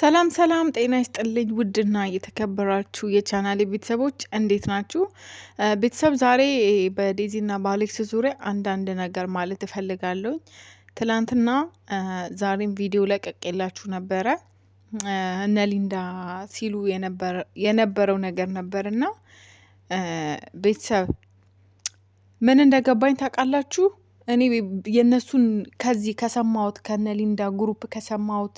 ሰላም ሰላም ጤና ይስጥልኝ ውድና የተከበራችሁ የቻናሌ ቤተሰቦች እንዴት ናችሁ? ቤተሰብ ዛሬ በዴዚና በአሌክስ ዙሪያ አንዳንድ ነገር ማለት እፈልጋለሁ። ትላንትና ዛሬም ቪዲዮ ለቅቄላችሁ ነበረ። እነ ሊንዳ ሲሉ የነበረው ነገር ነበርና ቤተሰብ ምን እንደገባኝ ታውቃላችሁ? እኔ የነሱን ከዚህ ከሰማሁት ከነ ሊንዳ ግሩፕ ከሰማሁት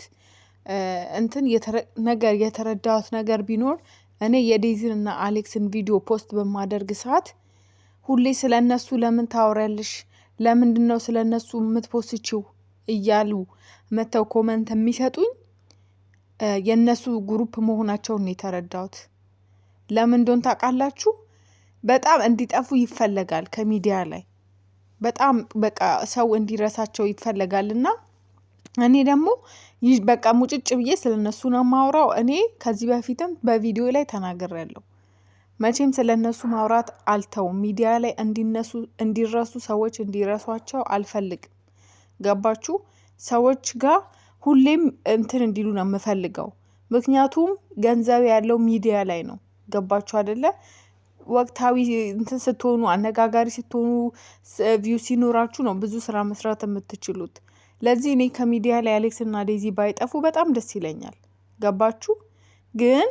ነገር የተረዳሁት ነገር ቢኖር እኔ የዴዚን እና አሌክስን ቪዲዮ ፖስት በማደርግ ሰዓት ሁሌ ስለነሱ ለምን ታወሪያለሽ? ለምንድነው ስለነሱ የምትፖስቺው? እያሉ መተው ኮመንት የሚሰጡኝ የነሱ ግሩፕ መሆናቸውን የተረዳሁት። ለምን እንደሆነ ታውቃላችሁ? በጣም እንዲጠፉ ይፈለጋል ከሚዲያ ላይ በጣም በቃ ሰው እንዲረሳቸው ይፈለጋልና እኔ ደግሞ በቃ ሙጭጭ ብዬ ስለነሱ ነው የማወራው። እኔ ከዚህ በፊትም በቪዲዮ ላይ ተናግሬያለሁ። መቼም ስለነሱ ማውራት አልተውም። ሚዲያ ላይ እንዲረሱ ሰዎች እንዲረሷቸው አልፈልግም። ገባችሁ? ሰዎች ጋር ሁሌም እንዲሉ ነው የምፈልገው። ምክንያቱም ገንዘብ ያለው ሚዲያ ላይ ነው። ገባችሁ አይደለ? ወቅታዊ ስትሆኑ አነጋጋሪ ስትሆኑ ቪው ሲኖራችሁ ነው ብዙ ስራ መስራት የምትችሉት። ለዚህ እኔ ከሚዲያ ላይ አሌክስ እና ዴዚ ባይጠፉ በጣም ደስ ይለኛል። ገባችሁ? ግን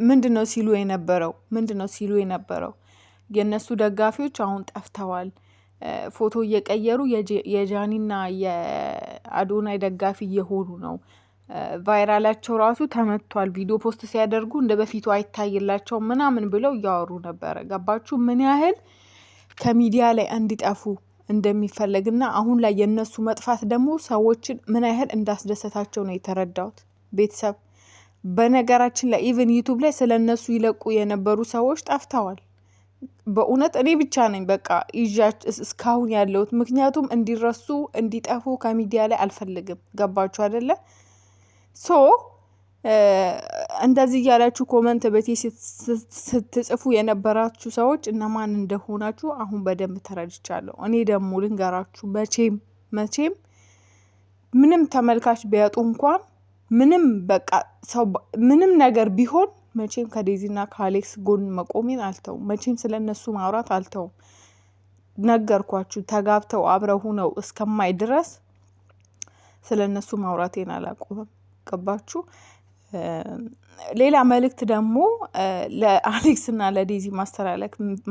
ምንድነው ሲሉ የነበረው የነሱ ደጋፊዎች አሁን ጠፍተዋል። ፎቶ እየቀየሩ የጃኒና የአዶናይ ደጋፊ እየሆኑ ነው። ቫይራላቸው ራሱ ተመቷል። ቪዲዮ ፖስት ሲያደርጉ እንደ በፊቱ አይታይላቸውም ምናምን ብለው እያወሩ ነበረ። ገባችሁ? ምን ያህል ከሚዲያ ላይ እንዲጠፉ እንደሚፈለግና አሁን ላይ የነሱ መጥፋት ደግሞ ሰዎችን ምን ያህል እንዳስደሰታቸው ነው የተረዳሁት። ቤተሰብ በነገራችን ላይ ኢቭን ዩቱብ ላይ ስለነሱ ይለቁ የነበሩ ሰዎች ጠፍተዋል። በእውነት እኔ ብቻ ነኝ በቃ እስካሁን ያለሁት። ምክንያቱም እንዲረሱ እንዲጠፉ ከሚዲያ ላይ አልፈልግም። ገባችሁ አይደለ? ሶ እንደዚህ እያላችሁ ኮመንት በቴ ስትጽፉ የነበራችሁ ሰዎች እነማን እንደሆናችሁ አሁን በደንብ ተረድቻለሁ። እኔ ደግሞ ልንገራችሁ፣ መቼም ምንም ተመልካች ቢያጡ እንኳን ምንም በቃ ሰው ምንም ነገር ቢሆን መቼም ከዴዚና ከአሌክስ ጎን መቆሜን አልተውም። መቼም ስለነሱ ማውራት አልተውም። ነገርኳችሁ፣ ተጋብተው አብረው ሆነው እስከማይ ድረስ ስለነሱ ማውራቴን አላቆምም። ገባችሁ? ሌላ መልእክት ደግሞ ለአሌክስ እና ለዴዚ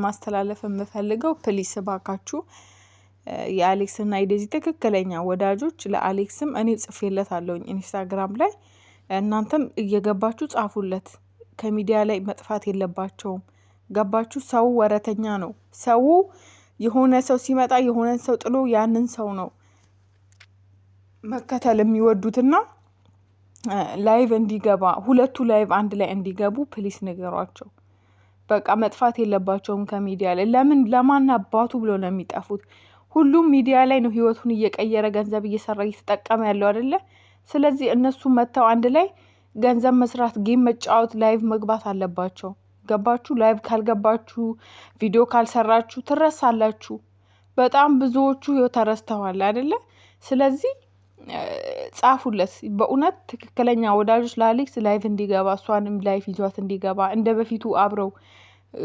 ማስተላለፍ የምፈልገው ፕሊስ እባካችሁ የአሌክስ እና የዴዚ ትክክለኛ ወዳጆች፣ ለአሌክስም እኔ ጽፌለታለሁኝ ኢንስታግራም ላይ፣ እናንተም እየገባችሁ ጻፉለት። ከሚዲያ ላይ መጥፋት የለባቸውም። ገባችሁ? ሰው ወረተኛ ነው። ሰው የሆነ ሰው ሲመጣ የሆነን ሰው ጥሎ ያንን ሰው ነው መከተል የሚወዱትና ላይቭ እንዲገባ ሁለቱ ላይቭ አንድ ላይ እንዲገቡ ፕሊስ ንገሯቸው። በቃ መጥፋት የለባቸውም ከሚዲያ ላይ። ለማን አባቱ ብሎ ነው የሚጠፉት? ሁሉም ሚዲያ ላይ ነው ህይወቱን እየቀየረ ገንዘብ እየሰራ እየተጠቀመ ያለው አይደለ? ስለዚህ እነሱ መጥተው አንድ ላይ ገንዘብ መስራት፣ ጌም መጫወት፣ ላይቭ መግባት አለባቸው። ገባችሁ? ላይቭ ካልገባችሁ፣ ቪዲዮ ካልሰራችሁ ትረሳላችሁ። በጣም ብዙዎቹ ተረስተዋል አይደለ? ስለዚህ ጻፉለት። በእውነት ትክክለኛ ወዳጆች ለአሌክስ ላይቭ እንዲገባ፣ እሷንም ላይቭ ይዟት እንዲገባ፣ እንደ በፊቱ አብረው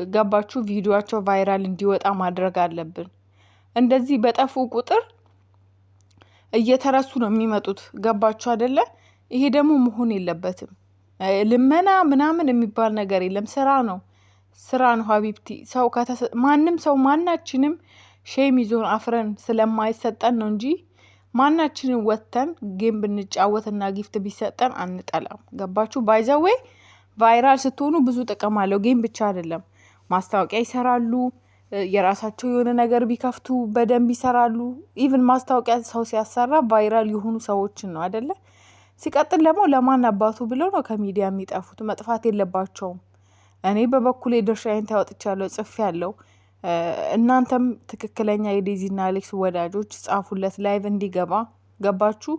ገባችሁ ቪዲዮቸው ቫይራል እንዲወጣ ማድረግ አለብን። እንደዚህ በጠፉ ቁጥር እየተረሱ ነው የሚመጡት። ገባችሁ አይደለ? ይሄ ደግሞ መሆን የለበትም። ልመና ምናምን የሚባል ነገር የለም። ስራ ነው ሀቢብቲ። ማንም ሰው ማናችንም ሼም ይዞን አፍረን ስለማይሰጠን ነው እንጂ ማናችንን ወጥተን ጌም ብንጫወትና ጊፍት ቢሰጠን አንጠላም። ገባችሁ? ባይዘዌ ቫይራል ስትሆኑ ብዙ ጥቅም አለው። ጌም ብቻ አይደለም፣ ማስታወቂያ ይሰራሉ። የራሳቸው የሆነ ነገር ቢከፍቱ በደንብ ይሰራሉ። ኢቭን ማስታወቂያ ሰው ሲያሰራ ቫይራል የሆኑ ሰዎችን ነው አይደለ? ሲቀጥል ደግሞ ለማን አባቱ ብለው ነው ከሚዲያ የሚጠፉት? መጥፋት የለባቸውም። እኔ በበኩሌ ድርሻዬን ታወጥቻለሁ፣ ጽፌያለሁ። እናንተም ትክክለኛ የዴዚና አሌክስ ወዳጆች ጻፉለት ላይቭ እንዲገባ። ገባችሁ?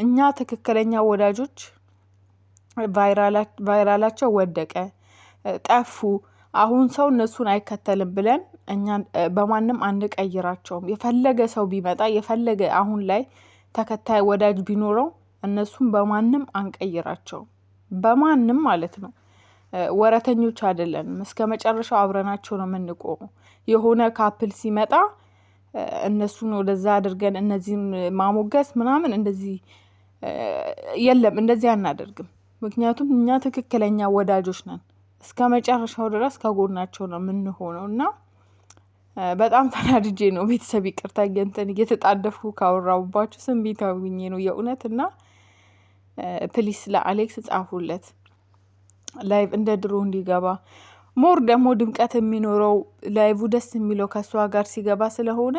እኛ ትክክለኛ ወዳጆች ቫይራላቸው ወደቀ፣ ጠፉ፣ አሁን ሰው እነሱን አይከተልም ብለን እኛ በማንም አንቀይራቸውም። የፈለገ ሰው ቢመጣ የፈለገ አሁን ላይ ተከታይ ወዳጅ ቢኖረው እነሱም በማንም አንቀይራቸው፣ በማንም ማለት ነው። ወረተኞች አይደለንም። እስከ መጨረሻው አብረናቸው ነው የምንቆመው። የሆነ ካፕል ሲመጣ እነሱን ወደዛ አድርገን እነዚህን ማሞገስ ምናምን እንደዚህ የለም፣ እንደዚህ አናደርግም። ምክንያቱም እኛ ትክክለኛ ወዳጆች ነን። እስከ መጨረሻው ድረስ ከጎናቸው ነው የምንሆነው እና በጣም ተናድጄ ነው ቤተሰብ ይቅርታ እየተጣደፉ ካወራሁባችሁ ስሜታዊ ነው የእውነት። እና ፕሊስ ለአሌክስ ጻፉለት ላይቭ እንደ ድሮ እንዲገባ። ሞር ደግሞ ድምቀት የሚኖረው ላይቭ ደስ የሚለው ከሷ ጋር ሲገባ ስለሆነ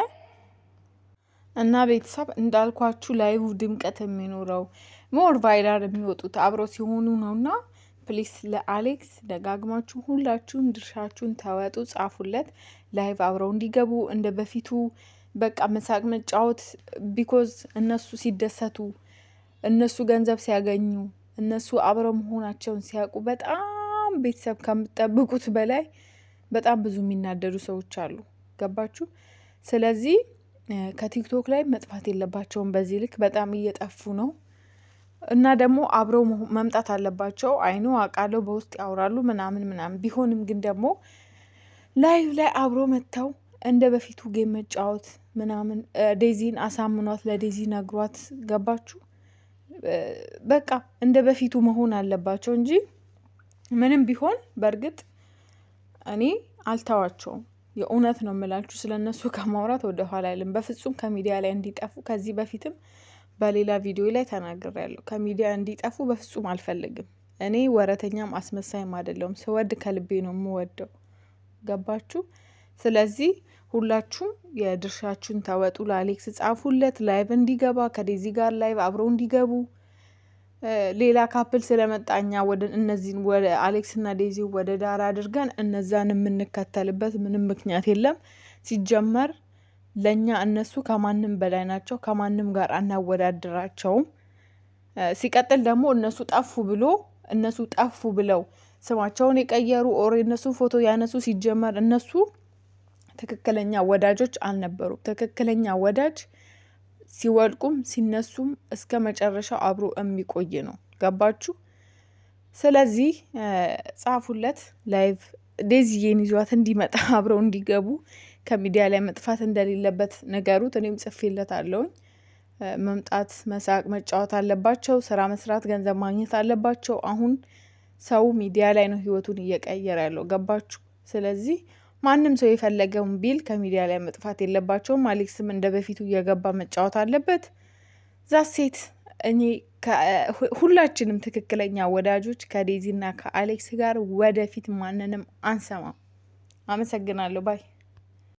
እና ቤተሰብ እንዳልኳችሁ ላይቭ ድምቀት የሚኖረው ሞር ቫይራል የሚወጡት አብረው ሲሆኑ ነውና ፕሊስ ለአሌክስ ደጋግማችሁ ሁላችሁም ድርሻችሁን ተወጡ፣ ጻፉለት ላይቭ አብረው እንዲገቡ እንደ በፊቱ በቃ መሳቅ መጫወት። ቢኮዝ እነሱ ሲደሰቱ፣ እነሱ ገንዘብ ሲያገኙ፣ እነሱ አብረው መሆናቸውን ሲያውቁ በጣም ቤተሰብ ከምጠብቁት በላይ በጣም ብዙ የሚናደዱ ሰዎች አሉ። ገባችሁ? ስለዚህ ከቲክቶክ ላይ መጥፋት የለባቸውም። በዚህ ልክ በጣም እየጠፉ ነው እና ደግሞ አብረው መምጣት አለባቸው። አይኑ አውቃለሁ በውስጥ ያወራሉ ምናምን ቢሆንም ግን ደግሞ ላይቭ ላይ አብሮ መጥተው እንደ በፊቱ ጌም መጫወት ምናምን፣ ዴዚን አሳምኗት፣ ለዴዚ ነግሯት። ገባችሁ? በቃ እንደ በፊቱ መሆን አለባቸው እንጂ ምንም ቢሆን በእርግጥ እኔ አልተዋቸውም። የእውነት ነው የምላችሁ። ስለነሱ ከማውራት ወደ ኋላ አይልም በፍጹም። ከሚዲያ ላይ እንዲጠፉ ከዚህ በፊትም በሌላ ቪዲዮ ላይ ተናግሬያለሁ። ከሚዲያ እንዲጠፉ በፍጹም አልፈልግም። እኔ ወረተኛም አስመሳይም አይደለሁም። ስወድ ከልቤ ነው የምወደው። ገባችሁ? ስለዚህ ሁላችሁም የድርሻችሁን ተወጡ። ለአሌክስ ጻፉለት ላይቭ እንዲገባ፣ ከዴዚ ጋር ላይቭ አብረው እንዲገቡ። ሌላ ካፕል ስለመጣኛ ወደ እነዚህን ወደ አሌክስና ዴዚ ወደ ዳር አድርገን እነዛን የምንከተልበት ምንም ምክንያት የለም። ሲጀመር ለኛ እነሱ ከማንም በላይ ናቸው። ከማንም ጋር አናወዳድራቸውም። ሲቀጥል ደግሞ እነሱ ጠፉ ብለው ስማቸውን የቀየሩ ኦር እነሱ ፎቶ ያነሱ ሲጀመር እነሱ ትክክለኛ ወዳጆች አልነበሩም። ትክክለኛ ወዳጅ ሲወድቁም ሲነሱም እስከ መጨረሻው አብሮ የሚቆይ ነው። ገባችሁ? ስለዚህ ጻፉለት ላይቭ ዴዚዬን ይዟት እንዲመጣ አብረው እንዲገቡ፣ ከሚዲያ ላይ መጥፋት እንደሌለበት ነገሩት። እኔም ጽፌለት አለውኝ። መምጣት፣ መሳቅ፣ መጫወት አለባቸው። ስራ መስራት፣ ገንዘብ ማግኘት አለባቸው። አሁን ሰው ሚዲያ ላይ ነው ህይወቱን እየቀየረ ያለው። ገባችሁ? ስለዚህ ማንም ሰው የፈለገውን ቢል ከሚዲያ ላይ መጥፋት የለባቸውም። አሌክስም እንደ በፊቱ እየገባ መጫወት አለበት። ዛሴት እኔ ሁላችንም ትክክለኛ ወዳጆች ከዴዚና ከአሌክስ ጋር ወደፊት ማንንም አንሰማም። አመሰግናለሁ ባይ